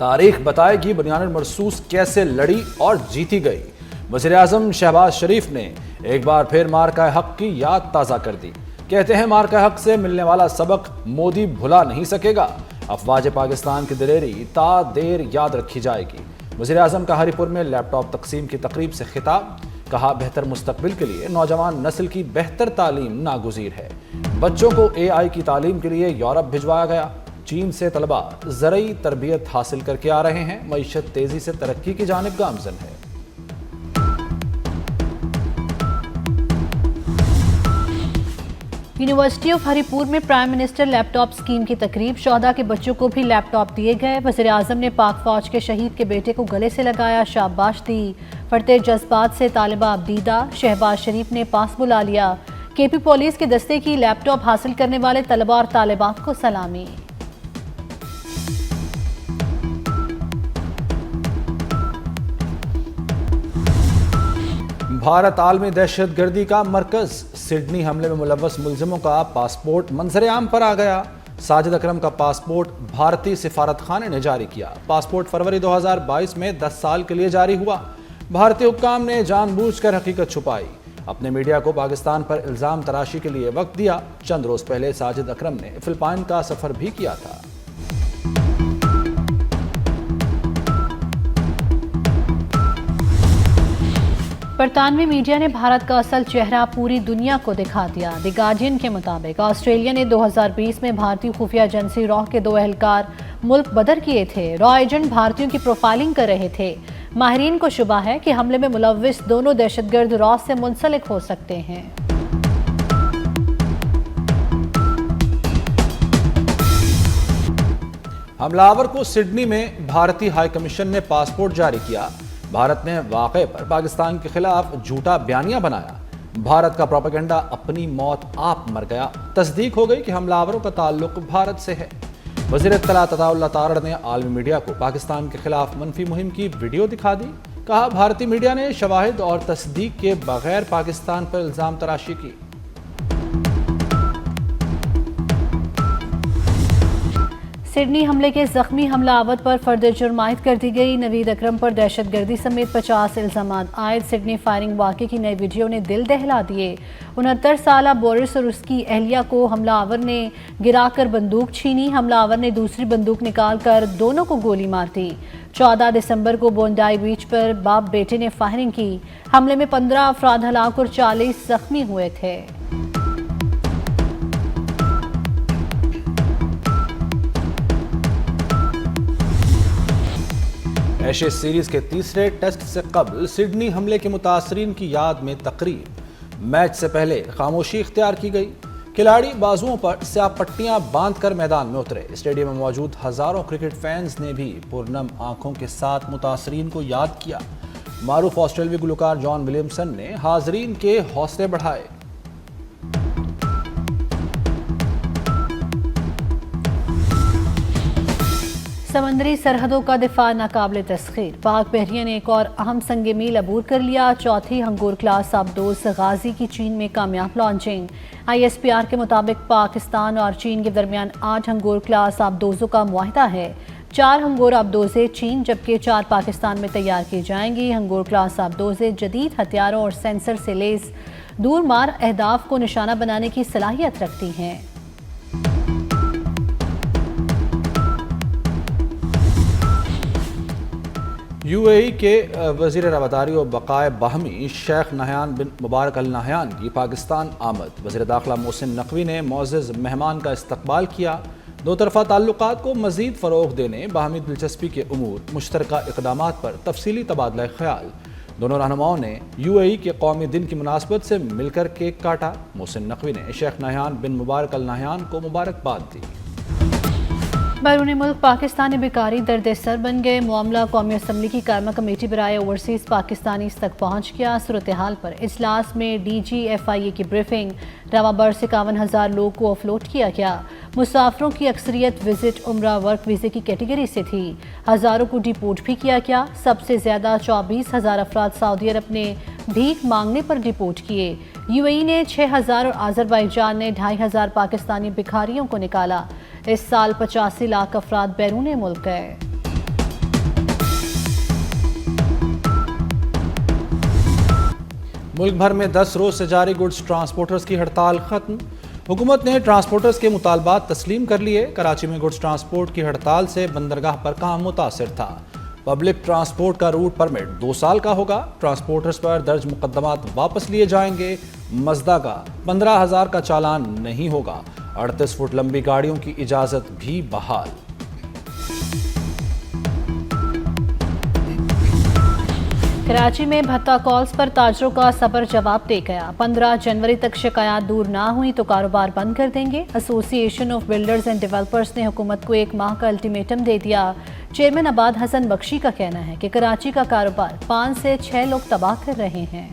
تاریخ بتائے گی بنیان المرصوص کیسے لڑی اور جیتی گئی۔ وزیر اعظم شہباز شریف نے ایک بار پھر مارکہ حق کی یاد تازہ کر دی۔ کہتے ہیں مارکہ حق سے ملنے والا سبق مودی بھلا نہیں سکے گا۔ افواج پاکستان کی دلیری تا دیر یاد رکھی جائے گی۔ وزیر اعظم کا ہری پور میں لیپ ٹاپ تقسیم کی تقریب سے خطاب، کہا بہتر مستقبل کے لیے نوجوان نسل کی بہتر تعلیم ناگزیر ہے۔ بچوں کو AI کی تعلیم کے لیے یورپ بھجوایا گیا۔ چین سے طلباء زرعی تربیت حاصل کر کے آ رہے ہیں۔ معیشت تیزی سے ترقی کی جانب گامزن ہے۔ یونیورسٹی آف ہری پور میں پرائم منسٹر لیپ ٹاپ اسکیم کی تقریب، شہداء کے بچوں کو بھی لیپ ٹاپ دیے گئے۔ وزیر اعظم نے پاک فوج کے شہید کے بیٹے کو گلے سے لگایا، شاباش دی۔ فرتے جذبات سے طالبہ عبدیدہ، شہباز شریف نے پاس بلا لیا۔ KP پولیس کے دستے کی لیپ ٹاپ حاصل کرنے والے طلبہ اور طالبات کو سلامی۔ بھارت عالمی دہشت گردی کا مرکز، سڈنی حملے میں ملوث ملزموں کا پاسپورٹ منظر عام پر آ گیا۔ ساجد اکرم کا پاسپورٹ بھارتی سفارت خانے نے جاری کیا۔ پاسپورٹ فروری 2022 میں 10 سال کے لیے جاری ہوا۔ بھارتی حکام نے جان بوجھ کر حقیقت چھپائی، اپنے میڈیا کو پاکستان پر الزام تراشی کے لیے وقت دیا۔ چند روز پہلے ساجد اکرم نے فلپائن کا سفر بھی کیا تھا۔ برطانوی میڈیا نے بھارت کا اصل چہرہ پوری دنیا کو دکھا دیا۔ دی گارڈین کے مطابق آسٹریلیا نے 2020 میں بھارتی خفیہ ایجنسی را کے 2 اہلکار ملک بدر کیے تھے۔ را ایجنٹ بھارتیوں کی پروفائلنگ کر رہے تھے۔ ماہرین کو شبہ ہے کہ حملے میں ملوث دونوں دہشت گرد را سے منسلک ہو سکتے ہیں۔ حملہ آور کو سڈنی میں بھارتی ہائی کمیشن نے پاسپورٹ جاری کیا۔ بھارت نے واقعے پر پاکستان کے خلاف جھوٹا بیانیہ بنایا۔ بھارت کا پروپیگنڈا اپنی موت آپ مر گیا۔ تصدیق ہو گئی کہ حملہ آوروں کا تعلق بھارت سے ہے۔ وزیر اطلاعات عطا اللہ تارڑ نے عالمی میڈیا کو پاکستان کے خلاف منفی مہم کی ویڈیو دکھا دی۔ کہا بھارتی میڈیا نے شواہد اور تصدیق کے بغیر پاکستان پر الزام تراشی کی۔ سڈنی حملے کے زخمی حملہ آور پر فرد جرم عائد کر دی گئی۔ نوید اکرم پر دہشت گردی سمیت 50 الزامات عائد۔ سڈنی فائرنگ واقعے کی نئی ویڈیو نے دل دہلا دیے۔ 69 سالہ بورس اور اس کی اہلیہ کو حملہ آور نے گرا کر بندوق چھینی۔ حملہ آور نے دوسری بندوق نکال کر دونوں کو گولی مار دی۔ 14 دسمبر کو بونڈائی بیچ پر باپ بیٹے نے فائرنگ کی۔ حملے میں 15 افراد ہلاک اور 40 زخمی ہوئے تھے۔ ایشیا سیریز کے تیسرے ٹیسٹ سے قبل سڈنی حملے کے متاثرین کی یاد میں تقریب۔ میچ سے پہلے خاموشی اختیار کی گئی۔ کھلاڑی بازوؤں پر سیاہ پٹیاں باندھ کر میدان میں اترے۔ اسٹیڈیم میں موجود ہزاروں کرکٹ فینز نے بھی پرنم آنکھوں کے ساتھ متاثرین کو یاد کیا۔ معروف آسٹریلوی گلوکار جان ولیمسن نے حاضرین کے حوصلے بڑھائے۔ سمندری سرحدوں کا دفاع ناقابل تسخیر۔ پاک بحریہ نے ایک اور اہم سنگ میل عبور کر لیا۔ چوتھی ہنگور کلاس آبدوز غازی کی چین میں کامیاب لانچنگ۔ ISPR کے مطابق پاکستان اور چین کے درمیان 8 ہنگور کلاس آبدوزوں کا معاہدہ ہے۔ 4 ہنگور آبدوزیں چین جبکہ 4 پاکستان میں تیار کی جائیں گی۔ ہنگور کلاس آبدوزیں جدید ہتھیاروں اور سینسر سے لیس دور مار اہداف کو نشانہ بنانے کی صلاحیت رکھتی ہیں۔ UAE کے وزیر رواداری و بقائے باہمی شیخ نہیان بن مبارک ال نہیان کی پاکستان آمد۔ وزیر داخلہ محسن نقوی نے معزز مہمان کا استقبال کیا۔ دو طرفہ تعلقات کو مزید فروغ دینے، باہمی دلچسپی کے امور، مشترکہ اقدامات پر تفصیلی تبادلہ خیال۔ دونوں رہنماؤں نے UAE کے قومی دن کی مناسبت سے مل کر کیک کاٹا۔ محسن نقوی نے شیخ نہیان بن مبارک ال نہیان کو مبارکباد دی۔ بیرون ملک پاکستانی بیکاری درد سر بن گئے۔ معاملہ قومی اسمبلی کی قائمہ کمیٹی برائے اوورسیز پاکستانیز تک پہنچ گیا۔ صورتحال پر اجلاس میں DGFIA کی بریفنگ۔ رواں برس 51,000 لوگ کو افلوٹ کیا گیا۔ مسافروں کی اکثریت وزٹ عمرہ ورک ویزے کی کیٹیگری سے تھی۔ ہزاروں کو ڈیپورٹ بھی کیا گیا۔ سب سے زیادہ 24,000 افراد سعودی عرب نے بھیک مانگنے پر ڈیپورٹ کیے۔ UAE نے 6,000 اور آذربائیجان نے 2,500 پاکستانی بھکاریوں کو نکالا۔ اس سال 85 لاکھ افراد بیرون ملک گئے۔ ملک بھر میں 10 روز سے جاری گڈز ٹرانسپورٹرز کی ہڑتال ختم۔ حکومت نے ٹرانسپورٹرز کے مطالبات تسلیم کر لیے۔ کراچی میں گڈز ٹرانسپورٹ کی ہڑتال سے بندرگاہ پر کام متاثر تھا۔ پبلک ٹرانسپورٹ کا روٹ پرمٹ 2 سال کا ہوگا۔ ٹرانسپورٹرز پر درج مقدمات واپس لیے جائیں گے۔ مزدا کا 15,000 کا چالان نہیں ہوگا۔ 38 فٹ لمبی گاڑیوں کی اجازت بھی بحال۔ کراچی میں بھتہ کالز پر تاجروں کا صبر جواب دے گیا۔ 15 جنوری تک شکایات دور نہ ہوئی تو کاروبار بند کر دیں گے۔ ایسوسی ایشن آف بلڈرز اینڈ ڈیولپرز نے حکومت کو 1 ماہ کا الٹیمیٹم دے دیا۔ چیئرمین عباد حسن بخشی کا کہنا ہے کہ کراچی کا کاروبار 5 سے 6 لوگ تباہ کر رہے ہیں۔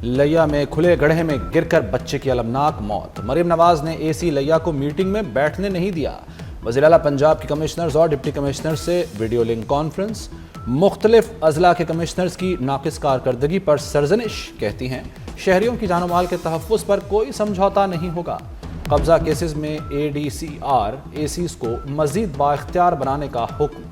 لیا میں کھلے گڑھے میں گر کر بچے کی المناک موت۔ مریم نواز نے اے سی لیا کو میٹنگ میں بیٹھنے نہیں دیا۔ وزیر اعلیٰ پنجاب کے کمشنرز اور ڈپٹی کمشنر سے ویڈیو لنک کانفرنس۔ مختلف اضلاع کے کمشنرز کی ناقص کارکردگی پر سرزنش، کہتی ہیں شہریوں کی جان و مال کے تحفظ پر کوئی سمجھوتا نہیں ہوگا۔ قبضہ کیسز میں اے ڈی سی آر اے سیز کو مزید بااختیار بنانے کا حکم۔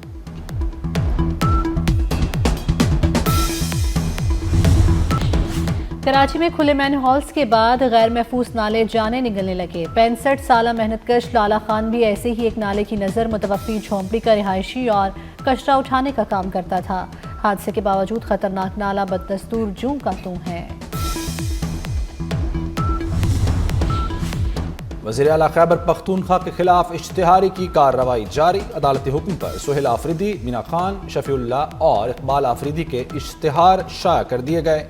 کراچی میں کھلے مین ہالز کے بعد غیر محفوظ نالے جانے نگلنے لگے۔ 65 سالہ محنت کش لالا خان بھی ایسے ہی ایک نالے کی نظر متوفی جھونپڑی کا رہائشی اور کچرا اٹھانے کا کام کرتا تھا۔ حادثے کے باوجود خطرناک نالا بددستور جوں کا توں ہے۔ وزیر اعلیٰ خیبر پختونخوا کے خلاف اشتہاری کی کارروائی جاری۔ عدالتی حکم پر سہیل آفریدی، مینا خان، شفیع اللہ اور اقبال آفریدی کے اشتہار شائع کر دیے گئے۔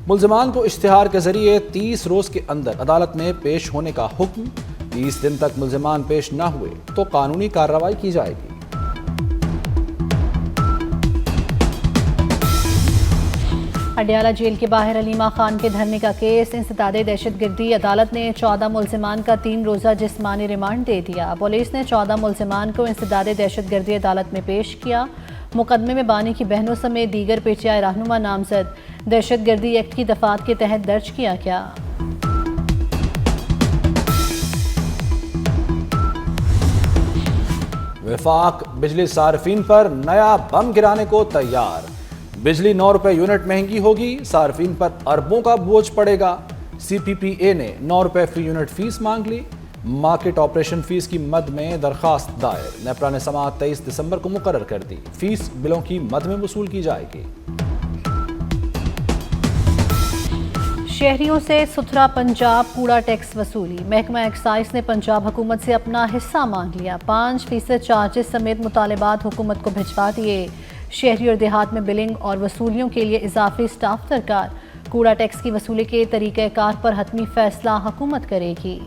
ملزمان کو اشتہار کے ذریعے 30 روز کے اندر عدالت میں پیش ہونے کا حکم۔ 30 دن تک ملزمان پیش نہ ہوئے تو قانونی کارروائی کی جائے گی۔ اڈیالہ جیل کے باہر علیمہ خان کے دھرنے کا کیس انسداد دہشت گردی۔ عدالت نے 14 ملزمان کا 3 روزہ جسمانی ریمانڈ دے دیا۔ پولیس نے 14 ملزمان کو انسداد دہشت گردی عدالت میں پیش کیا۔ مقدمے میں بانی کی بہنوں سمیت دیگر پی ٹی آئی رہنما نامزد دہشت گردی ایکٹ کی دفعات کے تحت درج کیا گیا۔ وفاق بجلی صارفین پر نیا بم گرانے کو تیار۔ بجلی 9 روپے یونٹ مہنگی ہوگی، صارفین پر اربوں کا بوجھ پڑے گا۔ سی پی پی اے نے 9 روپے فی یونٹ فیس مانگ لی۔ مارکیٹ آپریشن فیس کی مد میں درخواست دائر۔ نیپرا نے سماعت 23 دسمبر کو مقرر کر دی۔ فیس بلوں کی مد میں وصول کی جائے گی۔ شہریوں سے ستھرا پنجاب کوڑا ٹیکس وصولی۔ محکمہ ایکسائز نے پنجاب حکومت سے اپنا حصہ مانگ لیا۔ 5% چارجز سمیت مطالبات حکومت کو بھجوا دیے۔ شہری اور دیہات میں بلنگ اور وصولیوں کے لیے اضافی سٹاف درکار۔ کوڑا ٹیکس کی وصولی کے طریقہ کار پر حتمی فیصلہ حکومت کرے گی۔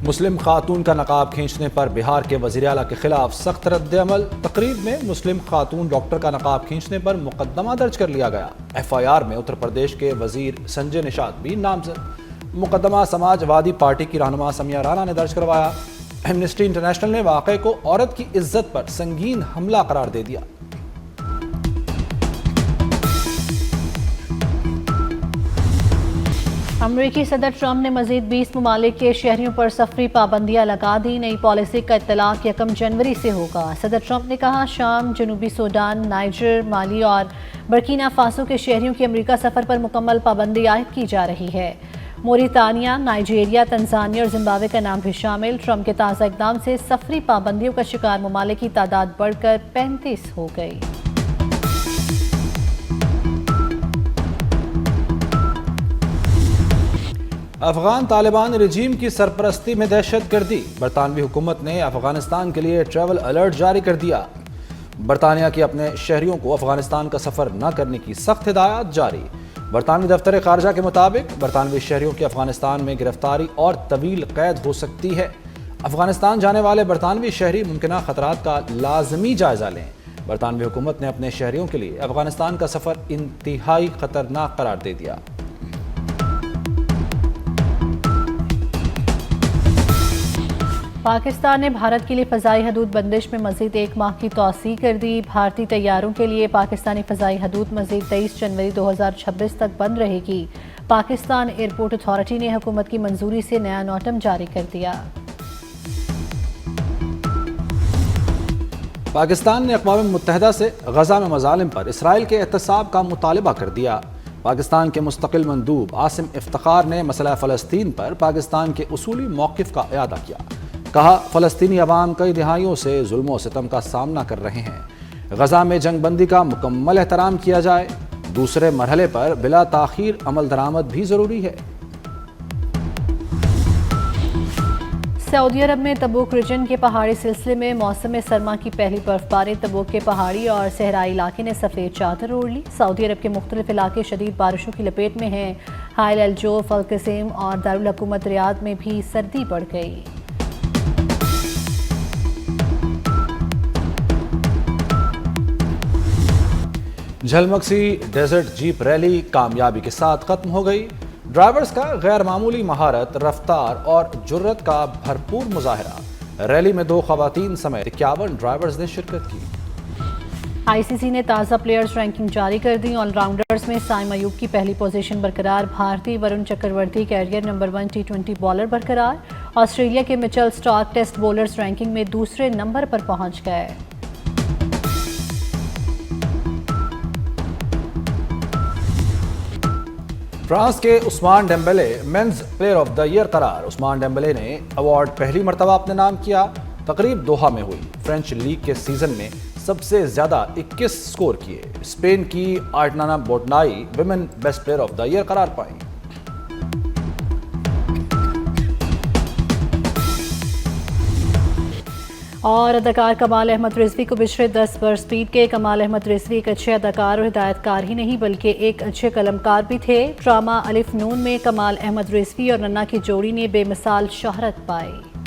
مسلم خاتون کا نقاب کھینچنے پر بہار کے وزیر اعلیٰ کے خلاف سخت رد عمل۔ تقریب میں مسلم خاتون ڈاکٹر کا نقاب کھینچنے پر مقدمہ درج کر لیا گیا۔ ایف آئی آر میں اتر پردیش کے وزیر سنجے نشاد بھی نامزد۔ مقدمہ سماج وادی پارٹی کی رہنما سمیہ رانا نے درج کروایا۔ ایمنسٹی انٹرنیشنل نے واقعے کو عورت کی عزت پر سنگین حملہ قرار دے دیا۔ امریکی صدر ٹرمپ نے مزید 20 ممالک کے شہریوں پر سفری پابندیاں لگا دی۔ نئی پالیسی کا اطلاق 1 جنوری سے ہوگا۔ صدر ٹرمپ نے کہا شام، جنوبی سوڈان، نائجر، مالی اور برکینا فاسو کے شہریوں کی امریکہ سفر پر مکمل پابندی عائد کی جا رہی ہے۔ موریتانیہ، نائجیریا، تنزانیہ اور زمبابوے کا نام بھی شامل۔ ٹرمپ کے تازہ اقدام سے سفری پابندیوں کا شکار ممالک کی تعداد بڑھ کر 35 ہو گئی۔ افغان طالبان رجیم کی سرپرستی میں دہشت گردی۔ برطانوی حکومت نے افغانستان کے لیے ٹریول الرٹ جاری کر دیا۔ برطانیہ کی اپنے شہریوں کو افغانستان کا سفر نہ کرنے کی سخت ہدایات جاری۔ برطانوی دفتر خارجہ کے مطابق برطانوی شہریوں کی افغانستان میں گرفتاری اور طویل قید ہو سکتی ہے۔ افغانستان جانے والے برطانوی شہری ممکنہ خطرات کا لازمی جائزہ لیں۔ برطانوی حکومت نے اپنے شہریوں کے لیے افغانستان کا سفر انتہائی خطرناک قرار دے دیا۔ پاکستان نے بھارت کے لیے فضائی حدود بندش میں مزید 1 ماہ کی توسیع کر دی۔ بھارتی طیاروں کے لیے پاکستانی فضائی حدود مزید 23 جنوری 2026 تک بند رہے گی۔ پاکستان ایئرپورٹ اتھارٹی نے حکومت کی منظوری سے نیا نوٹم جاری کر دیا۔ پاکستان نے اقوام متحدہ سے غزہ میں مظالم پر اسرائیل کے احتساب کا مطالبہ کر دیا۔ پاکستان کے مستقل مندوب عاصم افتخار نے مسئلہ فلسطین پر پاکستان کے اصولی موقف کا اعادہ کیا۔ کہا، فلسطینی عوام کئی دہائیوں سے ظلم و ستم کا سامنا کر رہے ہیں۔ غزہ میں جنگ بندی کا مکمل احترام کیا جائے۔ دوسرے مرحلے پر بلا تاخیر عمل درآمد بھی ضروری ہے۔ سعودی عرب میں تبوک ریجن کے پہاڑی سلسلے میں موسم سرما کی پہلی برف باری، تبوک کے پہاڑی اور صحرائی علاقے نے سفید چادر اوڑھ لی۔ سعودی عرب کے مختلف علاقے شدید بارشوں کی لپیٹ میں ہیں۔ حائل الجوف، القصیم اور دارالحکومت ریاض میں بھی سردی بڑھ گئی۔ جھلمکسی ڈیزرٹ جیپ ریلی کامیابی کے ساتھ ختم ہو گئی۔ ڈرائیورز کا غیر معمولی مہارت، رفتار اور جرت کا بھرپور مظاہرہ۔ ریلی میں 2 خواتین سمیت 51 ڈرائیورز نے شرکت کی۔ آئی سی سی نے تازہ پلیئرز رینکنگ جاری کر دی۔ آل راؤنڈرز میں سائم ایوب کی پہلی پوزیشن برقرار۔ بھارتی Varun Chakravarthy career number 1 T20 bowler برقرار۔ آسٹریلیا کے Mitchell Starc test bowlers ranking میں دوسرے نمبر پر پہنچ گئے۔ فرانس کے Ousmane Dembele men's player of the year قرار۔ عثمان ڈیمبلے نے ایوارڈ پہلی مرتبہ اپنے نام کیا۔ تقریب دوحہ میں ہوئی۔ فرینچ لیگ کے سیزن میں سب سے زیادہ 21 سکور کیے۔ اسپین کی آرٹانا بوٹنائی women best player of the year قرار پائیں۔ اور اداکار کمال احمد رضوی کو بچھڑے 10 برس بیت گئے۔ کمال احمد رضوی ایک اچھے اداکار اور ہدایت کار ہی نہیں بلکہ ایک اچھے قلمکار بھی تھے۔ ڈرامہ الف نون میں کمال احمد رضوی اور ننا کی جوڑی نے بے مثال شہرت پائی۔